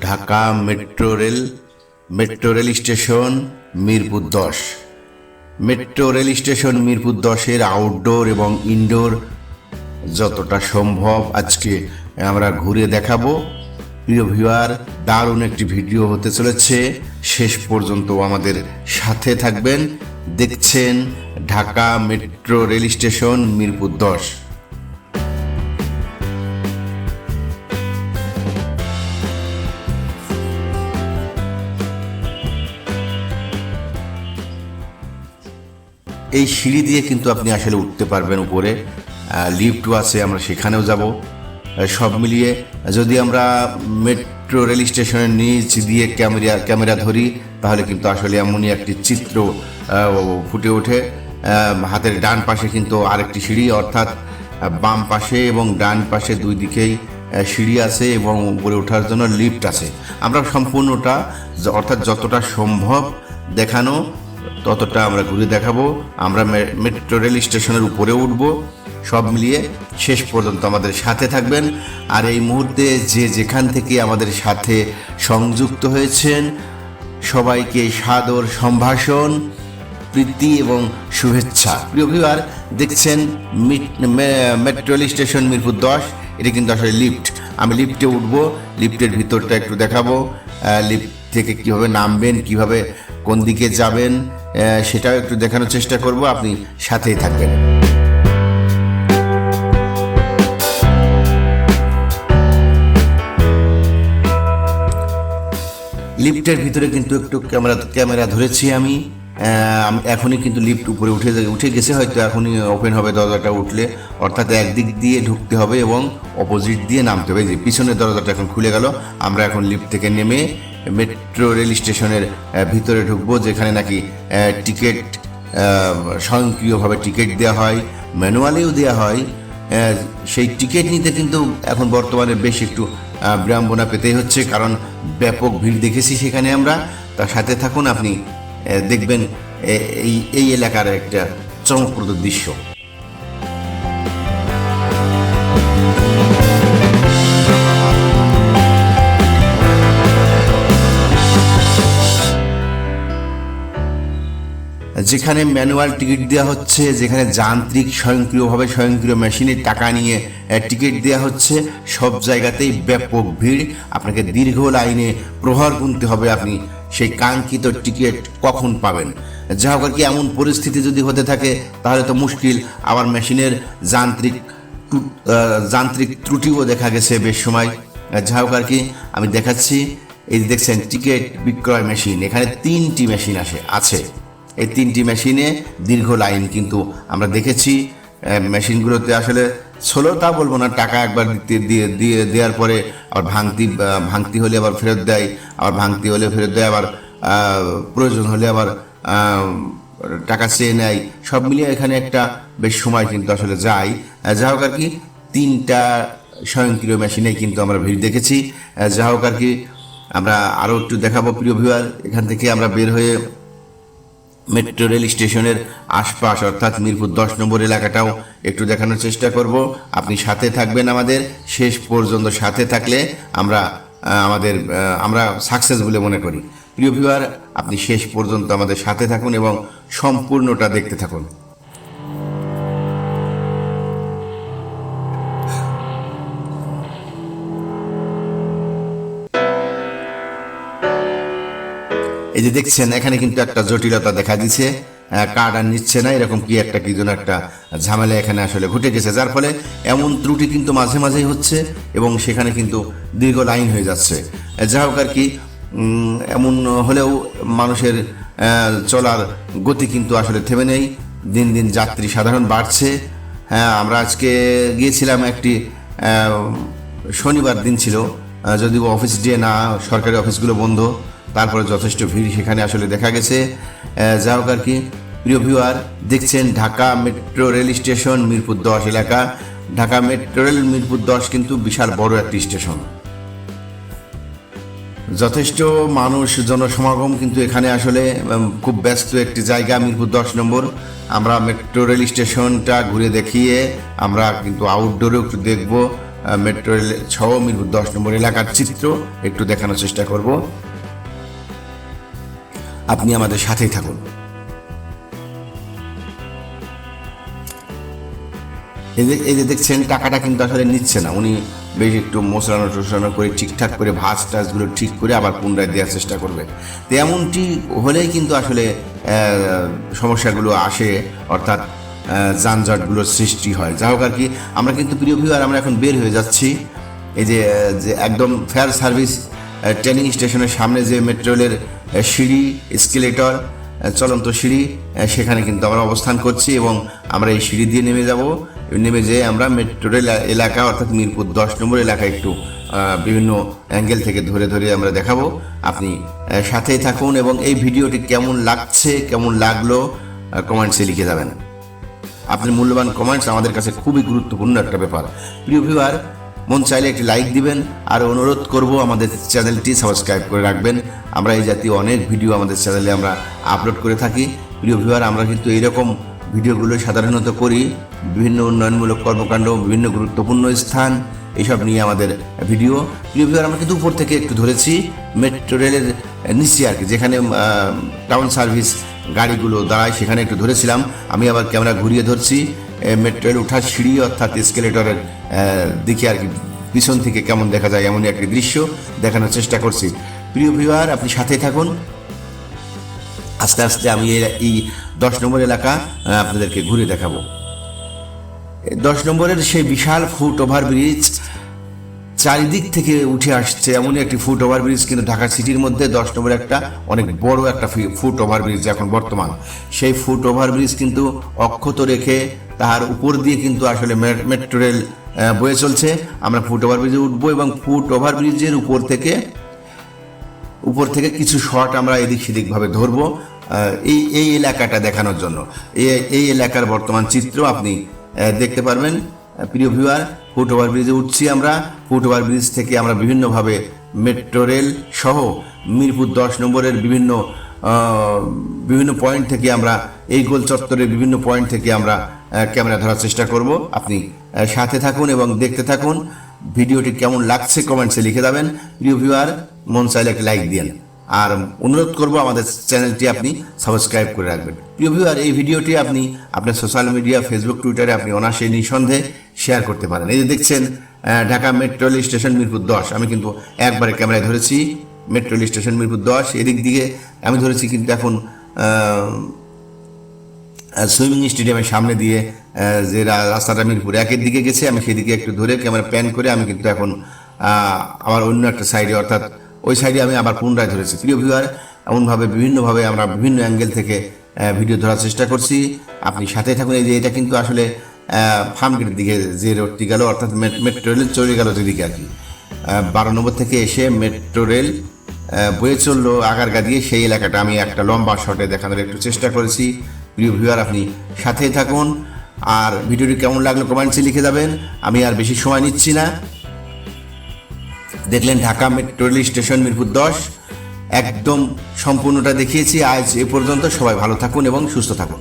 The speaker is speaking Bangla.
Dhaka metro rail station Mirpur 10। Metro rail station Mirpur 10-এর আউটডোর এবং ইনডোর যতটা সম্ভব আজকে আমরা ঘুরে দেখাবো। প্রিয় ভিউয়ার, দারুণ একটি ভিডিও হতে চলেছে, শেষ পর্যন্ত আমাদের সাথে থাকবেন। দেখছেন Dhaka metro rail station Mirpur 10। এই সিঁড়ি দিয়ে কিন্তু আপনি আসলে উঠতে পারবেন উপরে, লিফটও আছে, আমরা সেখানেও যাব। সব মিলিয়ে যদি আমরা মেট্রো রেল স্টেশনের নিচ দিয়ে ক্যামেরা ধরি তাহলে কিন্তু আসলে এমনই একটি চিত্র ফুটে ওঠে। হাতের ডান পাশে কিন্তু আরেকটি সিঁড়ি, অর্থাৎ বাম পাশে এবং ডান পাশে দুই দিকেই সিঁড়ি আছে এবং উপরে ওঠার জন্য লিফট আছে। আমরা সম্পূর্ণটা অর্থাৎ যতটা সম্ভব দেখানো ততটা আমরা ঘুরে দেখাবো। আমরা মেট্রো রেল স্টেশনের উপরে উঠব। সব মিলিয়ে শেষ পর্যন্ত আমাদের সাথে থাকবেন। আর এই মুহূর্তে যে যেখান থেকে আমাদের সাথে সংযুক্ত হয়েছেন সবাইকে সাদর সম্ভাষণ, প্রীতি এবং শুভেচ্ছা। প্রিয় ভিউয়ার, দেখছেন মেট্রো রেল স্টেশন মিরপুর 10। এটা কিন্তু আসলে লিফট। আমি লিফটে উঠব, লিফটের ভিতরটা একটু দেখাবো। লিফট থেকে কীভাবে নামবেন, কিভাবে কোন দিকে যাবেন সেটাও একটু দেখানোর চেষ্টা করব। আপনি সাথেই থাকবেন। লিফটের ভিতরে কিন্তু একটু ক্যামেরা ধরেছি আমি। এখনই কিন্তু লিফট উপরে উঠে গেছে, হয়তো এখনই ওপেন হবে দরজাটা উঠলে, অর্থাৎ একদিক দিয়ে ঢুকতে হবে এবং অপোজিট দিয়ে নামতে হবে। যে পিছনের দরজাটা এখন খুলে গেল। আমরা এখন লিফট থেকে নেমে মেট্রো রেল স্টেশনের ভিতরে ঢুকবো, যেখানে নাকি টিকিট স্বয়ংক্রিয়ভাবে টিকিট দেওয়া হয়, ম্যানুয়ালিও দেওয়া হয়। সেই টিকিট নিতে কিন্তু এখন বর্তমানে বেশ একটু বিড়ম্বনা পেতেই হচ্ছে, কারণ ব্যাপক ভিড় দেখেছি সেখানে আমরা। তার সাথে থাকুন, আপনি দেখবেন এই এলাকার একটা চমকপ্রদ দৃশ্য। যেখানে ম্যানুয়াল টিকিট দেওয়া হচ্ছে, যেখানে যান্ত্রিক স্বয়ংক্রিয় মেশিনে টাকা নিয়ে টিকিট দেওয়া হচ্ছে, সব জায়গাতেই ব্যাপক ভিড়। আপনাকে দীর্ঘ লাইনে প্রহর গুনতে হবে, আপনি সেই কাঙ্ক্ষিত টিকিট কখন পাবেন। যা হোক আর কি, এমন পরিস্থিতি যদি হতে থাকে তাহলে তো মুশকিল। আবার মেশিনের যান্ত্রিক ত্রুটিও দেখা গেছে বেশ সময়। যা হোক আর কি, আমি দেখাচ্ছি। এই দেখছেন টিকিট বিক্রয় মেশিন, এখানে 3টি মেশিন আছে। এই 3টি মেশিনে দীর্ঘ লাইন কিন্তু আমরা দেখেছি। মেশিনগুলোতে আসলে ষোলো তা বলবো না, টাকা একবার দেওয়ার পরে আবার ভাঙতি হলে আবার ফেরত দেয়, আবার ভাঙতি হলে ফেরত দেয়, আবার প্রয়োজন হলে আবার টাকা চেয়ে নেয়। সব মিলিয়ে এখানে একটা বেশ সময় কিন্তু আসলে যায়। যা হোক আর কি, 3টা স্বয়ংক্রিয় মেশিনেই কিন্তু আমরা ভিড় দেখেছি। যা হোক আর কি, আমরা আরও একটু দেখাবো প্রিয় ভিউয়ার। এখান থেকে আমরা বের হয়ে মেট্রো রেল স্টেশনের আশপাশ অর্থাৎ মিরপুর 10 নম্বর এলাকাটাও একটু দেখানোর চেষ্টা করব। আপনি সাথে থাকবেন, আমাদের শেষ পর্যন্ত সাথে থাকলে আমরা সাকসেস বলে মনে করি। প্রিয় ভিউয়ার, আপনি শেষ পর্যন্ত আমাদের সাথে থাকুন এবং সম্পূর্ণটা দেখতে থাকুন। এই যে দেখছেন, এখানে কিন্তু একটা জটিলতা দেখা দিচ্ছে, কার্ড আর নিচ্ছে না, এরকম কি যেন একটা ঝামেলা এখানে আসলে ঘটে গেছে, যার ফলে এমন ত্রুটি কিন্তু মাঝে মাঝেই হচ্ছে এবং সেখানে কিন্তু দীর্ঘ লাইন হয়ে যাচ্ছে। যা হোক আর কি, এমন হলেও মানুষের চলার গতি কিন্তু আসলে থেমে নেই। দিন দিন যাত্রী সাধারণ বাড়ছে। হ্যাঁ, আমরা আজকে গিয়েছিলাম, একটি শনিবার দিন ছিল, যদিও অফিস ডে না, সরকারি অফিসগুলো বন্ধ, তারপরে যথেষ্ট ভিড় সেখানে আসলে দেখা গেছে। যা হোক আর কি, প্রিয় ভিউয়ার, দেখছেন Dhaka metro rail station Mirpur 10 এলাকা। ঢাকা মেট্রো রেল মিরপুর 10 কিন্তু বিশাল বড় একটি স্টেশন, যথেষ্ট মানুষ জনসমাগম কিন্তু এখানে আসলে খুব ব্যস্ত একটি জায়গা মিরপুর 10 নম্বর। আমরা মেট্রো রেল স্টেশনটা ঘুরে দেখিয়ে আমরা কিন্তু আউটডোরেও একটু দেখব। মেট্রো রেল সহ মিরপুর 10 নম্বর এলাকার চিত্র একটু দেখানোর চেষ্টা করব। আপনি আমাদের সাথেই থাকুন। এই যে দেখছেন, টাকাটা কিন্তু আসলে নিচ্ছে না, উনি বেশ একটু মশলানো করে ঠিকঠাক করে ভাঁজ টাজগুলো ঠিক করে আবার পুনরায় দেওয়ার চেষ্টা করবে। তো এমনটি হলেই কিন্তু আসলে সমস্যাগুলো আসে, অর্থাৎ যানজটগুলোর সৃষ্টি হয়। যা হোক আর কি, আমরা কিন্তু প্রিয় ভিউয়ার আমরা এখন বের হয়ে যাচ্ছি। এই যে একদম ফায়ার সার্ভিস ট্রেনিং স্টেশনের সামনে যে মেট্রো রেলের সিঁড়ি, এসকেলেটর, চলন্ত সিঁড়ি, সেখানে কিন্তু আমরা অবস্থান করছি এবং আমরা এই সিঁড়ি দিয়ে নেমে যেয়ে আমরা মেট্রো রেল এলাকা অর্থাৎ মিরপুর 10 নম্বর এলাকায় একটু বিভিন্ন অ্যাঙ্গেল থেকে ধরে আমরা দেখাবো। আপনি সাথেই থাকুন এবং এই ভিডিওটি কেমন লাগছে, কেমন লাগলো কমেন্টসে লিখে যাবেন। আপনার মূল্যবান কমেন্টস আমাদের কাছে খুবই গুরুত্বপূর্ণ একটা ব্যাপার। প্রিয় ভিউয়ার, মন চাইলে একটি লাইক দিবেন, আর অনুরোধ করব আমাদের চ্যানেলটি সাবস্ক্রাইব করে রাখবেন। আমরা এই জাতীয় অনেক ভিডিও আমাদের চ্যানেলে আমরা আপলোড করে থাকি। প্রিয় ভিউয়ার, আমরা কিন্তু এইরকম ভিডিওগুলো সাধারণত করি, বিভিন্ন উন্নয়নমূলক কর্মকাণ্ড, বিভিন্ন গুরুত্বপূর্ণ স্থান, এইসব নিয়ে আমাদের ভিডিও। প্রিয় ভিউয়ার, আমরা কিন্তু উপর থেকে একটু ধরেছি মেট্রো রেলের নিচে আর কি, যেখানে টাউন সার্ভিস গাড়িগুলো দাঁড়ায় সেখানে একটু ধরেছিলাম। আমি আবার ক্যামেরা ঘুরিয়ে ধরছি মেট্রো রেল ওঠার সিঁড়ি অর্থাৎ এসকেলেটরের দিকে আর কি, পিছন থেকে কেমন দেখা যায় এমনই একটি দৃশ্য দেখানোর চেষ্টা করছি। প্রিয় ভিউয়ার, আপনি সাথে থাকুন। আস্তে আস্তে আমি এই 10 নম্বর এলাকা আপনাদেরকে ঘুরে দেখাবো। 10 নম্বরের সেই বিশাল ফুট ওভারব্রিজ চারিদিক থেকে উঠে আসছে, এমনই একটি ফুট ওভারব্রিজ কিন্তু ঢাকা সিটির মধ্যে 10 নম্বর একটা অনেক বড় একটা ফুট ওভারব্রিজ এখন বর্তমান। সেই ফুট ওভারব্রিজ কিন্তু অক্ষত রেখে তার উপর দিয়ে কিন্তু আসলে মেট্রো রেল বয়ে চলছে। আমরা ফুট ওভারব্রিজে উঠবো এবং ফুট ওভারব্রিজের উপর থেকে কিছু শট আমরা এদিক সেদিক ভাবে ধরবো এই এলাকাটা দেখানোর জন্য। এই এলাকার বর্তমান চিত্র আপনি দেখতে পারবেন। প্রিয় ভিউয়ার, ফুট ওভারব্রিজে উঠছি আমরা। ফুট ওভারব্রিজ থেকে আমরা বিভিন্নভাবে মেট্রো রেল সহ মিরপুর 10 নম্বরের বিভিন্ন পয়েন্ট থেকে আমরা এই গোল চত্বরের বিভিন্ন পয়েন্ট থেকে আমরা ক্যামেরা ধরার চেষ্টা করব। আপনি সাথে থাকুন এবং দেখতে থাকুন। ভিডিওটি কেমন লাগছে কমেন্টসে লিখে যাবেন। প্রিয় ভিউয়ার, মন চাইলে একটা লাইক দিন, আর অনুরোধ করব আমাদের চ্যানেলটি আপনি সাবস্ক্রাইব করে রাখবেন। প্রিয় ভিউয়ার, এই ভিডিওটি আপনি আপনার সোশ্যাল মিডিয়া, ফেসবুক, টুইটারে আপনি অনায়াসে নিঃসন্দেহে শেয়ার করতে পারেন। এই যে দেখছেন Dhaka metro rail station Mirpur 10, আমি কিন্তু একবারে ক্যামেরায় ধরেছি মেট্রো রেল স্টেশন মিরপুর 10। এদিক দিকে আমি ধরেছি কিন্তু এখন সুইমিং স্টেডিয়ামের সামনে দিয়ে যে রাস্তাটা মিরপুর 1-এর দিকে গেছে, আমি সেদিকে একটু ধরে ক্যামেরা প্যান করে আমি কিন্তু এখন আবার অন্য একটা সাইডে অর্থাৎ ওই সাইডে আমি আবার পুনরায় ধরেছি। প্রিয় ভিউয়ার, এমনভাবে বিভিন্নভাবে আমরা বিভিন্ন অ্যাঙ্গেল থেকে ভিডিও ধরার চেষ্টা করছি। আপনি সাথে থাকুন। এই যে এটা কিন্তু আসলে ফার্মগেটের দিকে যে রোডটি গেল অর্থাৎ মেট্রো রেল চলে গেল যেদিকে আর কি, 12 নম্বর থেকে এসে মেট্রো রেল বয়ে চললো আগারগা দিয়ে, সেই এলাকাটা আমি একটা লম্বা শটে দেখানোর একটু চেষ্টা করেছি। প্রিয় ভিউয়ার, আপনি সাথেই থাকুন, আর ভিডিওটি কেমন লাগলো কমেন্টসে লিখে যাবেন। আমি আর বেশি সময় নিচ্ছি না। দেখলেন Dhaka metro rail station Mirpur 10, একদম সম্পূর্ণটা দেখিয়েছি আজ এ পর্যন্ত। সবাই ভালো থাকুন এবং সুস্থ থাকুন।